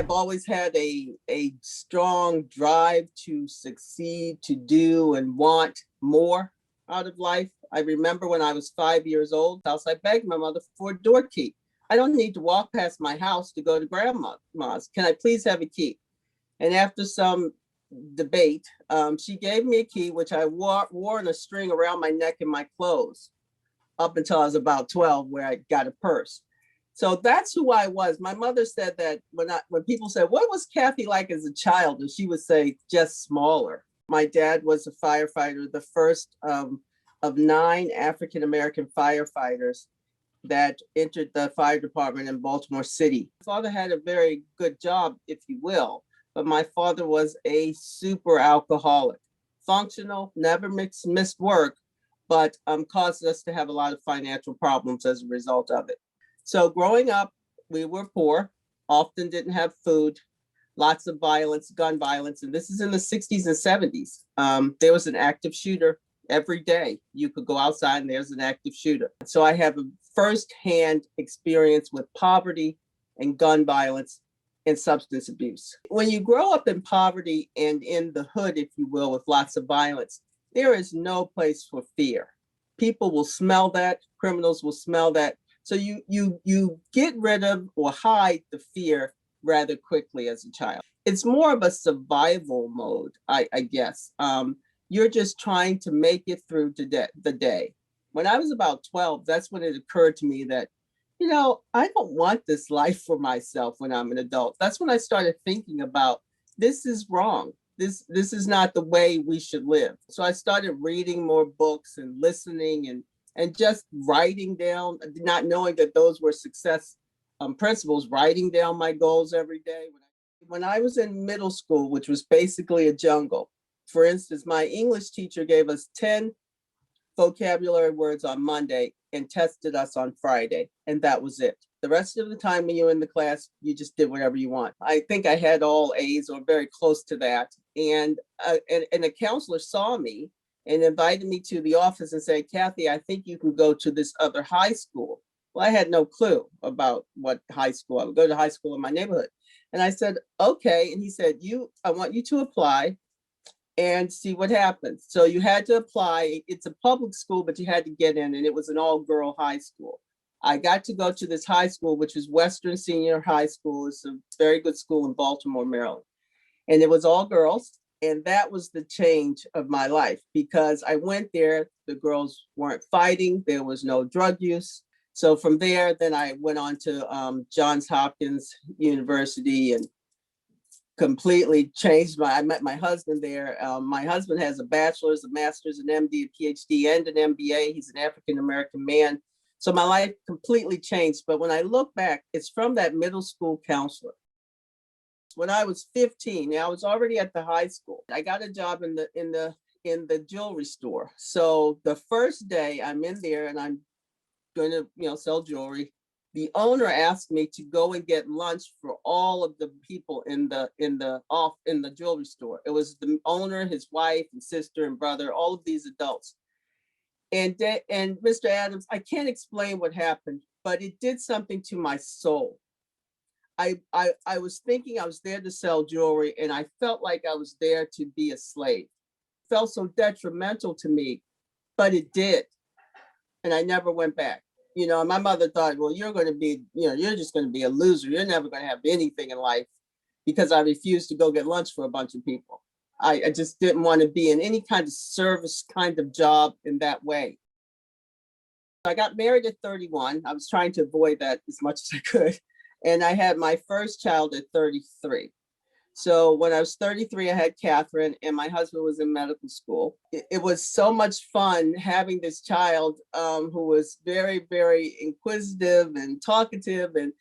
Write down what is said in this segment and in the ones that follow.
I've always had a strong drive to succeed, to do and want more out of life. I remember when I was 5 years old, I begged my mother for a door key. I don't need to walk past my house to go to grandma's. Can I please have a key? And after some debate, she gave me a key, which I wore in a string around my neck in my clothes up until I was about 12, where I got a purse. So that's who I was. My mother said that when people said, what was Kathy like as a child? And she would say, just smaller. My dad was a firefighter, the first of 9 African-American firefighters that entered the fire department in Baltimore City. My father had a very good job, if you will, but my father was a super alcoholic, functional, never missed work, but caused us to have a lot of financial problems as a result of it. So growing up, we were poor, often didn't have food, lots of violence, gun violence, and this is in the 60s and 70s. There was an active shooter every day. You could go outside and there's an active shooter. So I have a firsthand experience with poverty and gun violence and substance abuse. When you grow up in poverty and in the hood, if you will, with lots of violence, there is no place for fear. People will smell that, criminals will smell that. So you get rid of or hide the fear rather quickly as a child. It's more of a survival mode, I guess. You're just trying to make it through the day. When I was about 12, that's when it occurred to me that, I don't want this life for myself when I'm an adult. That's when I started thinking about, this is wrong. This is not the way we should live. So I started reading more books and listening and just writing down, not knowing that those were success principles, writing down my goals every day. When I was in middle school, which was basically a jungle, for instance, my English teacher gave us 10 vocabulary words on Monday and tested us on Friday, and that was it. The rest of the time when you were in the class, you just did whatever you want. I think I had all A's or very close to that. And a counselor saw me and invited me to the office and said, Kathy, I think you can go to this other high school. Well, I had no clue about what high school. I would go to high school in my neighborhood. And I said, okay. And he said, I want you to apply and see what happens. So you had to apply. It's a public school, but you had to get in, and it was an all-girl high school. I got to go to this high school, which is Western Senior High School. It's a very good school in Baltimore, Maryland. And it was all girls. And that was the change of my life, because I went there, the girls weren't fighting, there was no drug use. So from there, then I went on to Johns Hopkins University and completely changed I met my husband there. My husband has a bachelor's, a master's, an MD, a PhD, and an MBA. He's an African-American man. So my life completely changed. But when I look back, it's from that middle school counselor. When I was 15, I was already at the high school. I got a job in the jewelry store. So the first day I'm in there and I'm going to, sell jewelry. The owner asked me to go and get lunch for all of the people in the jewelry store. It was the owner, his wife and sister and brother, all of these adults. And Mr. Adams, I can't explain what happened, but it did something to my soul. I was thinking I was there to sell jewelry, and I felt like I was there to be a slave. It felt so detrimental to me, but it did. And I never went back. My mother thought, well, you're going to be, you're just going to be a loser. You're never going to have anything in life, because I refused to go get lunch for a bunch of people. I just didn't want to be in any kind of service kind of job in that way. I got married at 31. I was trying to avoid that as much as I could. And I had my first child at 33. So when I was 33, I had Catherine, and my husband was in medical school. It was so much fun having this child who was very, very inquisitive and talkative, and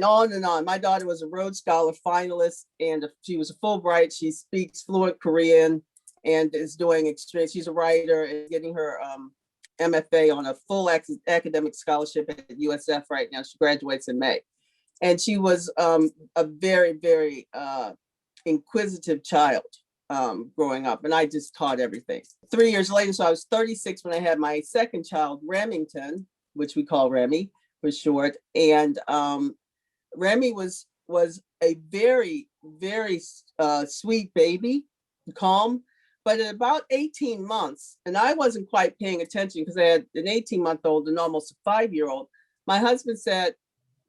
on and on. My daughter was a Rhodes Scholar finalist, and she was a Fulbright. She speaks fluent Korean and is doing extreme. She's a writer and getting her MFA on a full academic scholarship at USF right now. She graduates in May. And she was a very, very inquisitive child growing up. And I just taught everything. 3 years later, so I was 36 when I had my second child, Remington, which we call Remy for short. And Remy was was a very, very sweet baby, calm. But at about 18 months, and I wasn't quite paying attention because I had an 18-month-old and almost a 5-year-old, my husband said,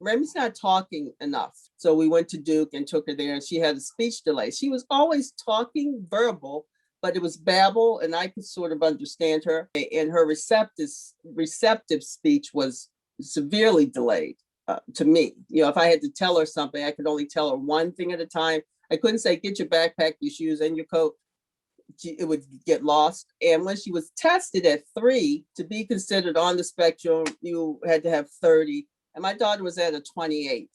Remy's not talking enough. So we went to Duke and took her there, and she had a speech delay. She was always talking verbal, but it was babble, and I could sort of understand her. And her receptive speech was severely delayed to me. You know, if I had to tell her something, I could only tell her one thing at a time. I couldn't say, get your backpack, your shoes, and your coat. It would get lost. And when she was tested at 3, to be considered on the spectrum, you had to have 30. And my daughter was at a 28.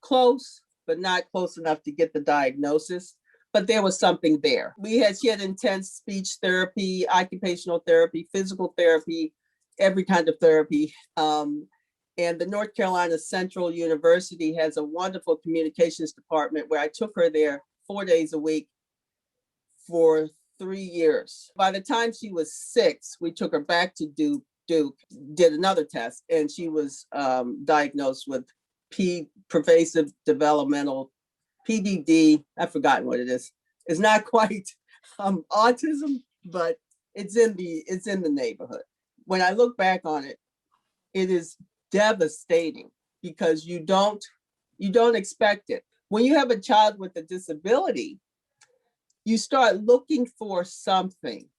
Close, but not close enough to get the diagnosis. But there was something there. She had intense speech therapy, occupational therapy, physical therapy, every kind of therapy. And the North Carolina Central University has a wonderful communications department where I took her there 4 days a week for 3 years. By the time she was 6, we took her back to Duke, did another test, and she was diagnosed with pervasive developmental PDD. I've forgotten what it is. It's not quite autism, but it's in the neighborhood. When I look back on it, it is devastating because you don't expect it. When you have a child with a disability, you start looking for something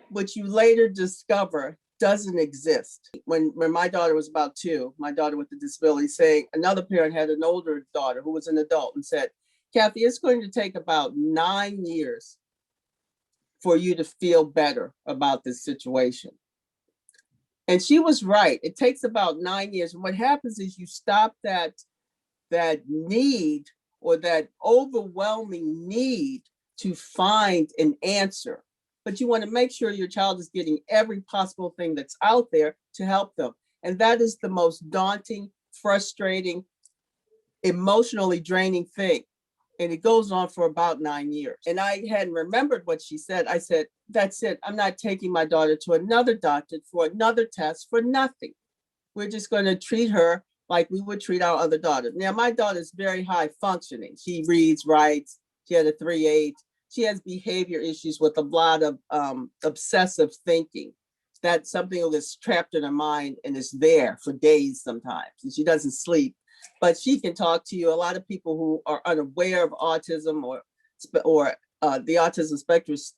which you later discover doesn't exist. When my daughter was about 2, my daughter with the disability, saying another parent had an older daughter who was an adult and said, Kathy, it's going to take about 9 years for you to feel better about this situation. And she was right. It takes about 9 years. And what happens is you stop that need, or that overwhelming need to find an answer. But you want to make sure your child is getting every possible thing that's out there to help them. And that is the most daunting, frustrating, emotionally draining thing. And it goes on for about 9 years. And I hadn't remembered what she said. I said, that's it. I'm not taking my daughter to another doctor for another test for nothing. We're just going to treat her like we would treat our other daughter. Now, my daughter is very high functioning. She reads, writes. She had a 3.8. She has behavior issues with a lot of obsessive thinking. That's something that's trapped in her mind and is there for days sometimes. And she doesn't sleep, but she can talk to you. A lot of people who are unaware of autism or the autism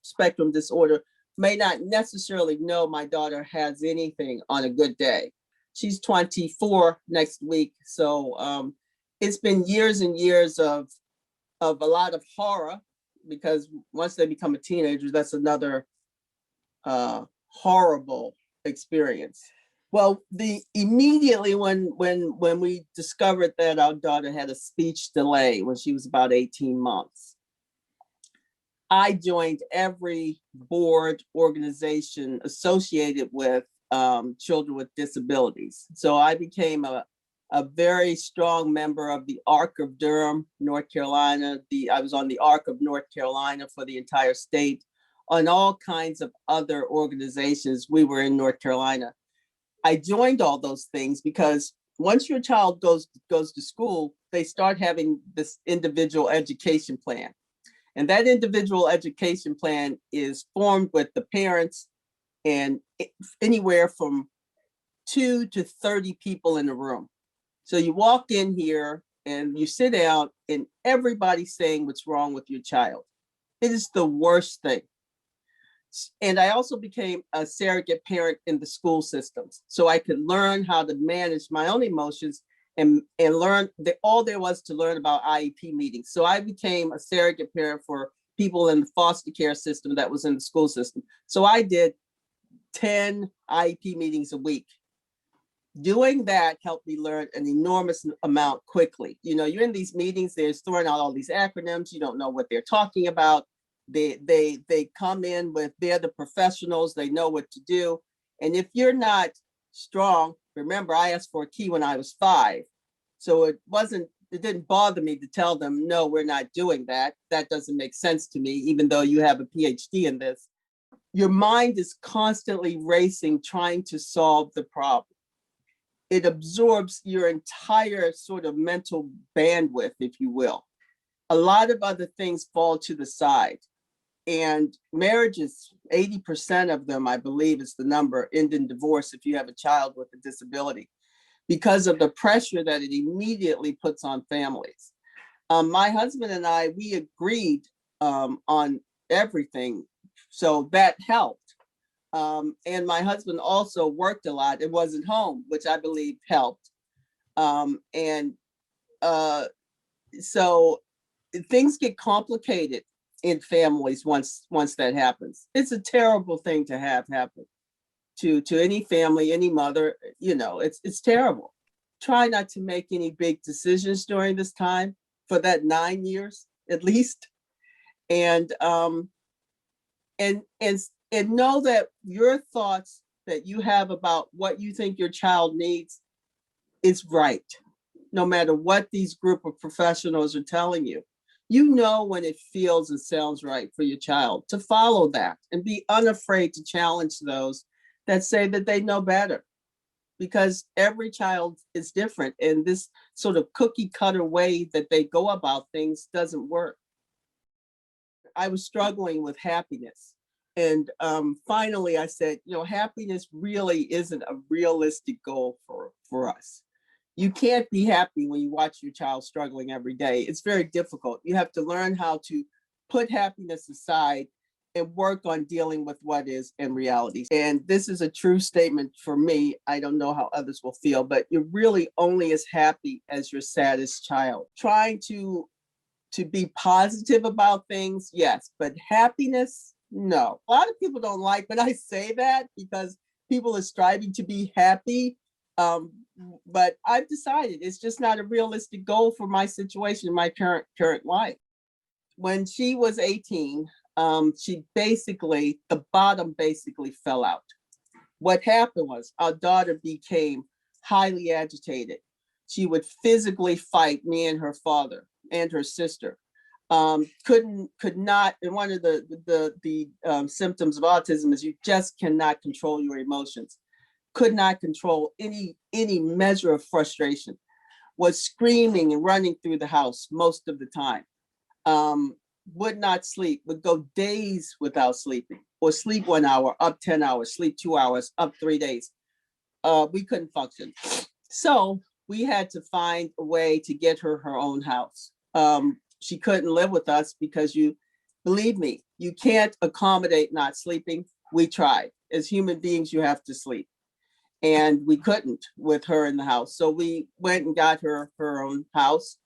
spectrum disorder may not necessarily know my daughter has anything on a good day. She's 24 next week. So it's been years and years of a lot of horror, because once they become a teenager, that's another horrible experience. Well, immediately when we discovered that our daughter had a speech delay when she was about 18 months, I joined every board organization associated with children with disabilities. So I became a very strong member of the ARC of Durham, North Carolina. I was on the ARC of North Carolina for the entire state, on all kinds of other organizations. We were in North Carolina. I joined all those things because once your child goes to school, they start having this individual education plan. And that individual education plan is formed with the parents and anywhere from 2 to 30 people in the room. So you walk in here and you sit down and everybody's saying what's wrong with your child. It is the worst thing. And I also became a surrogate parent in the school systems, so I could learn how to manage my own emotions and learn all there was to learn about IEP meetings. So I became a surrogate parent for people in the foster care system that was in the school system. So I did 10 IEP meetings a week. Doing that helped me learn an enormous amount quickly. You know, you're in these meetings, they're throwing out all these acronyms, you don't know what they're talking about. They come in with, they're the professionals, they know what to do. And if you're not strong, remember, I asked for a key when I was 5. So it didn't bother me to tell them, no, we're not doing that. That doesn't make sense to me, even though you have a PhD in this. Your mind is constantly racing, trying to solve the problem. it absorbs your entire sort of mental bandwidth, if you will. A lot of other things fall to the side. And marriages, 80% of them, I believe is the number, end in divorce if you have a child with a disability, because of the pressure that it immediately puts on families. My husband and I, we agreed on everything, so that helped. And my husband also worked a lot and wasn't home, which I believe helped. And so things get complicated in families once that happens. It's a terrible thing to have happen to any family, any mother. You know, it's terrible. Try not to make any big decisions during this time for that 9 years at least, and know that your thoughts that you have about what you think your child needs is right, no matter what these group of professionals are telling you. You know when it feels and sounds right for your child to follow that and be unafraid to challenge those that say that they know better, because every child is different, and this sort of cookie cutter way that they go about things doesn't work. I was struggling with happiness. And finally I said, you know, happiness really isn't a realistic goal for us. You can't be happy when you watch your child struggling every day. It's very difficult. You have to learn how to put happiness aside and work on dealing with what is in reality. And this is a true statement for me. I don't know how others will feel, but you're really only as happy as your saddest child. Trying to be positive about things, yes, but happiness, no. A lot of people don't like when I say that because people are striving to be happy. But I've decided it's just not a realistic goal for my situation, my current life. When she was 18, she basically, the bottom basically fell out. What happened was our daughter became highly agitated. She would physically fight me and her father and her sister. Could not, and one of the symptoms of autism is you just cannot control your emotions. Could not control any measure of frustration. Was screaming and running through the house most of the time. Would not sleep, would go days without sleeping, or sleep 1 hour, up 10 hours, sleep 2 hours, up 3 days. We couldn't function. So we had to find a way to get her own house. She couldn't live with us because believe me, you can't accommodate not sleeping. We tried. As human beings, you have to sleep. And we couldn't with her in the house. So we went and got her own house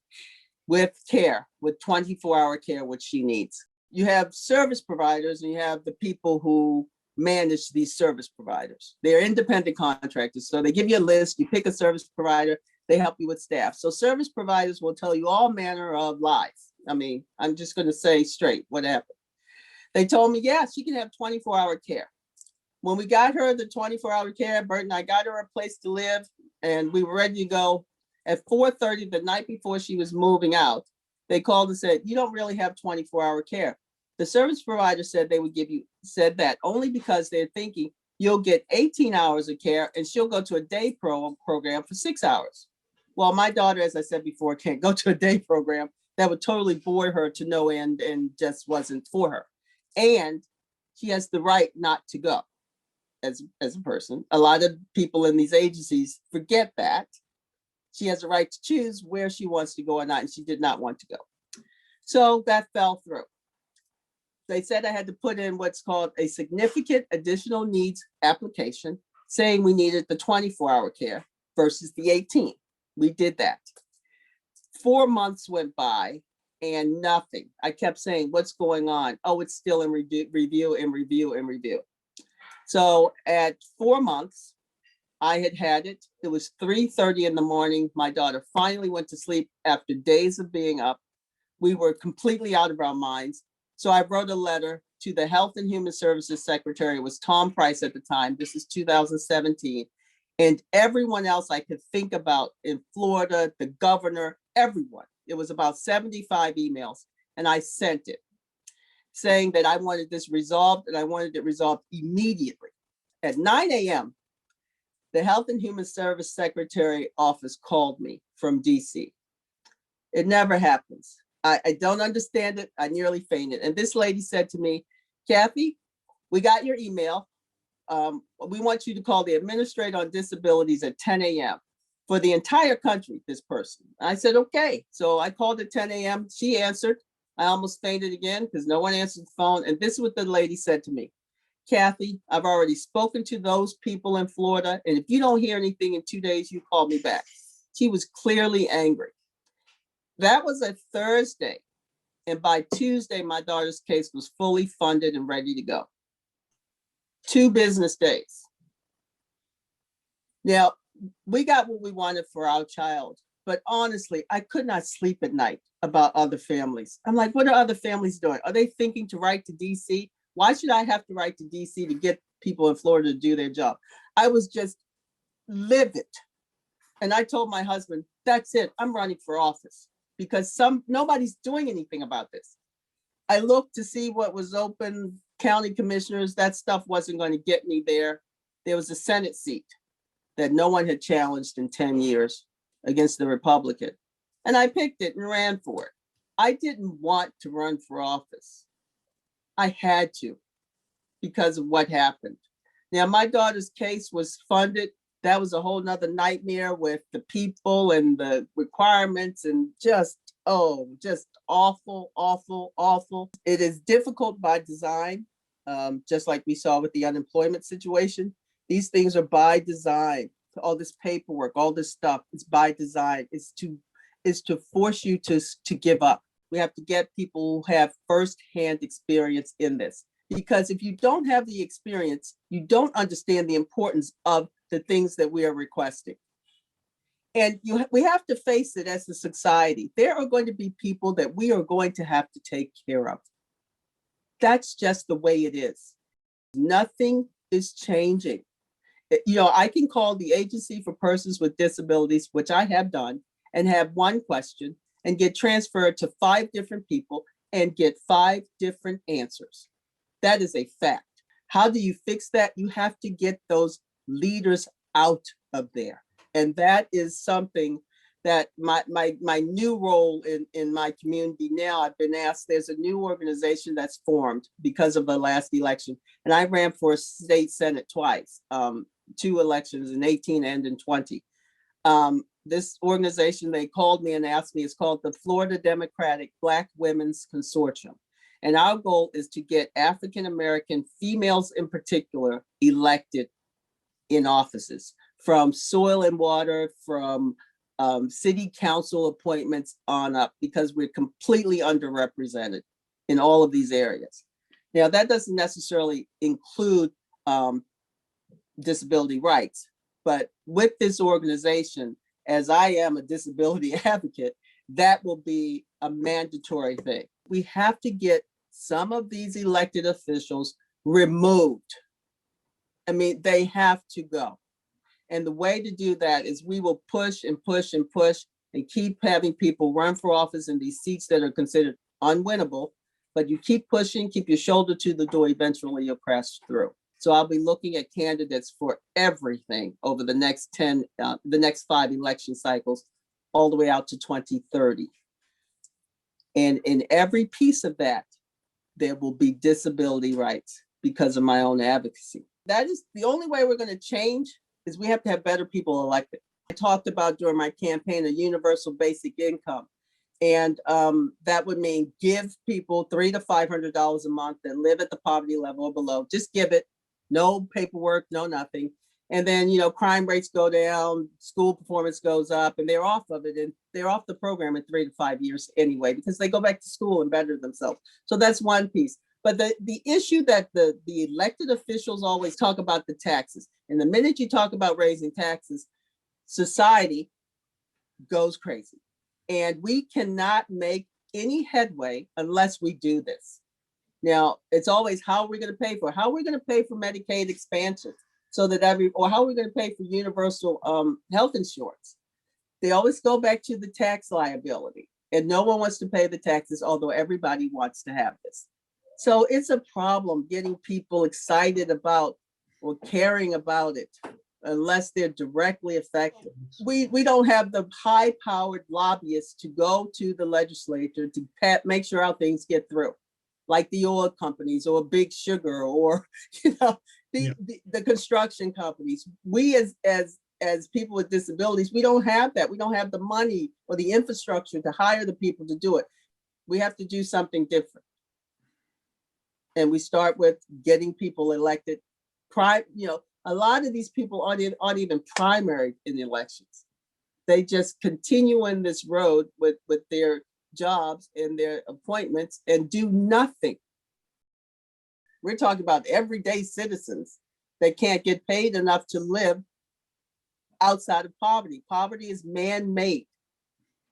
with care, with 24-hour care, which she needs. You have service providers and you have the people who manage these service providers. They're independent contractors. So they give you a list, you pick a service provider, they help you with staff. So service providers will tell you all manner of lies. I mean, I'm just going to say straight what happened. They told me, yeah, she can have 24-hour care. When we got her the 24-hour care, Bert and I got her a place to live, and we were ready to go. At 4:30 the night before she was moving out, they called and said, you don't really have 24-hour care. The service provider said they would said that only because they're thinking you'll get 18 hours of care and she'll go to a day program for 6 hours. Well, my daughter, as I said before, can't go to a day program. That would totally bore her to no end and just wasn't for her. And she has the right not to go. As a person, a lot of people in these agencies forget that she has a right to choose where she wants to go or not, and she did not want to go. So that fell through. They said I had to put in what's called a significant additional needs application, saying we needed the 24-hour care versus the 18. We did that. 4 months went by and nothing. I kept saying, what's going on? Oh, it's still in review. So at 4 months, I had it. It was 3:30 in the morning. My daughter finally went to sleep after days of being up. We were completely out of our minds. So I wrote a letter to the Health and Human Services Secretary. It was Tom Price at the time. This is 2017. And everyone else I could think about in Florida, the governor, everyone. It was about 75 emails. And I sent it, saying that I wanted this resolved and I wanted it resolved immediately. At 9 a.m., The Health and Human Service Secretary office called me from DC. It never happens. I don't understand it. I nearly fainted. And this lady said to me, Kathy, we got your email. We want you to call the Administrator on Disabilities at 10 a.m. for the entire country, this person. I said, okay. So I called at 10 a.m. She answered. I almost fainted again because no one answered the phone. And this is what the lady said to me. Kathy, I've already spoken to those people in Florida. And if you don't hear anything in 2 days, you call me back. She was clearly angry. That was a Thursday. And by Tuesday, my daughter's case was fully funded and ready to go. 2 business days. Now, we got what we wanted for our child, but honestly, I could not sleep at night about other families. I'm like, what are other families doing? Are they thinking to write to DC? Why should I have to write to DC to get people in Florida to do their job? I was just livid. And I told my husband, that's it, I'm running for office because nobody's doing anything about this. I looked to see what was open, county commissioners, that stuff wasn't going to get me there. There was a Senate seat that no one had challenged in 10 years against the Republican. And I picked it and ran for it. I didn't want to run for office. I had to because of what happened. Now, my daughter's case was funded. That was a whole nother nightmare with the people and the requirements and just awful, awful, awful. It is difficult by design, just like we saw with the unemployment situation. These things are by design. All this paperwork, all this stuff, it's by design. It's to force you to give up. We have to get people who have firsthand experience in this. Because if you don't have the experience, you don't understand the importance of the things that we are requesting. And we have to face it as a society. There are going to be people that we are going to have to take care of. That's just the way it is. Nothing is changing. I can call the Agency for Persons with Disabilities, which I have done, and have one question and get transferred to 5 different people and get 5 different answers. That is a fact. How do you fix that? You have to get those leaders out of there. And that is something that my new role in my community now, I've been asked, there's a new organization that's formed because of the last election. And I ran for a state senate twice, 2 elections in 18 and in 20. This organization, they called me and asked me, it's called the Florida Democratic Black Women's Consortium. And our goal is to get African-American females in particular elected in offices, from soil and water, from city council appointments on up, because we're completely underrepresented in all of these areas. Now, that doesn't necessarily include disability rights, but with this organization, as I am a disability advocate, that will be a mandatory thing. We have to get some of these elected officials removed. I mean, they have to go. And the way to do that is we will push and push and push and keep having people run for office in these seats that are considered unwinnable, but you keep pushing, keep your shoulder to the door, eventually you'll crash through. So I'll be looking at candidates for everything over the next 5 election cycles, all the way out to 2030. And in every piece of that, there will be disability rights because of my own advocacy. That is the only way we're going to change, is we have to have better people elected. I talked about during my campaign a universal basic income. And that would mean give people $300 to $500 a month that live at the poverty level or below. Just give it, no paperwork, no nothing. And then, crime rates go down, school performance goes up, and they're off of it. And they're off the program in 3 to 5 years anyway, because they go back to school and better themselves. So that's one piece. But the issue that the elected officials always talk about, the taxes. And the minute you talk about raising taxes, society goes crazy. And we cannot make any headway unless we do this. Now, it's always, how are we going to pay for it? How are we going to pay for Medicaid expansion? So that or how are we going to pay for universal health insurance? They always go back to the tax liability, and no one wants to pay the taxes, although everybody wants to have this. So it's a problem getting people excited about or caring about it. unless they're directly affected. We don't have the high-powered lobbyists to go to the legislature to make sure our things get through, like the oil companies or Big Sugar or the construction companies. We as people with disabilities, we don't have that. We don't have the money or the infrastructure to hire the people to do it. We have to do something different. And we start with getting people elected. A lot of these people aren't even primary in the elections. They just continue in this road with their jobs and their appointments and do nothing. We're talking about everyday citizens that can't get paid enough to live outside of poverty. Poverty is man-made.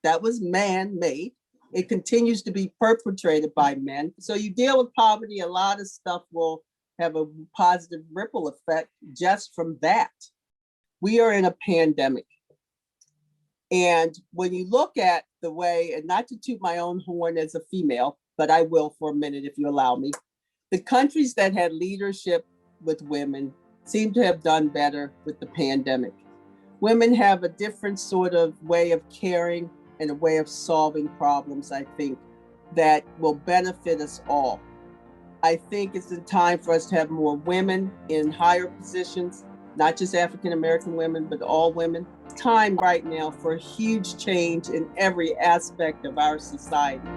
That was man-made. It continues to be perpetrated by men. So you deal with poverty, a lot of stuff will have a positive ripple effect just from that. We are in a pandemic. And when you look at the way, and not to toot my own horn as a female, but I will for a minute if you allow me, the countries that had leadership with women seem to have done better with the pandemic. Women have a different sort of way of caring and a way of solving problems, I think, that will benefit us all. I think it's a time for us to have more women in higher positions, not just African-American women, but all women. Time right now for a huge change in every aspect of our society.